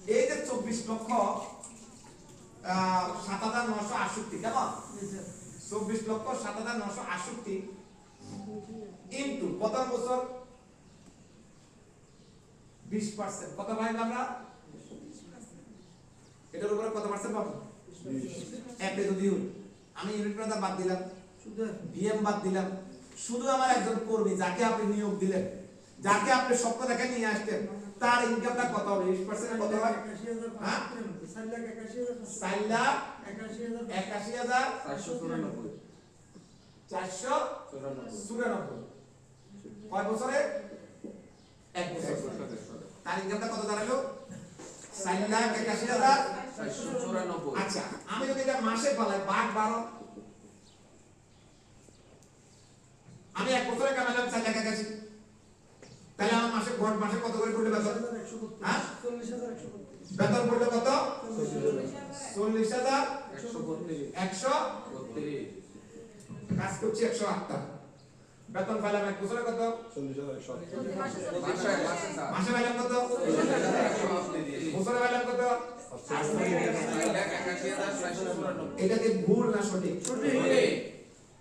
এই যে 24,07,968 কেমন 24,07,968 ইনটু কত বছর 20% কত পাইলাম আমরা এটার উপরে কত পার্সেন্ট পাবো 20 এতে যদি আমি ইউনিট মেথড বাদ দিলাম শুধু ভিএম বাদ দিলাম শুধু আমার একজন কর্মী যাকে আপনি নিয়োগ দিলেন যাকে আপনি স্বপ্ন দেখে নিয়ে আসতেন তার ইনকামটা কত হবে 20% কত হয় 4,81,494 কয় বছরে এক বছর তার ইনকামটা কত দাঁড়ালো 4,81,494 আচ্ছা আমি যদি এটা মাসে পালাই ভাগ 12 আমি এক বছরে কামাইলাম 4,81,000 তাহলে আমার মাসে গড় মাসে কত করে পড়লো বেতন 40,132 বেতন পড়লো কত 40,132 কাজ করছি 108 টা বেতন পাইলাম এক বছরে কত 40,108 মাসে পাইলাম কত বছরে পাইলাম কত 4,81,494 এটা কি ভুল না সঠিক সঠিক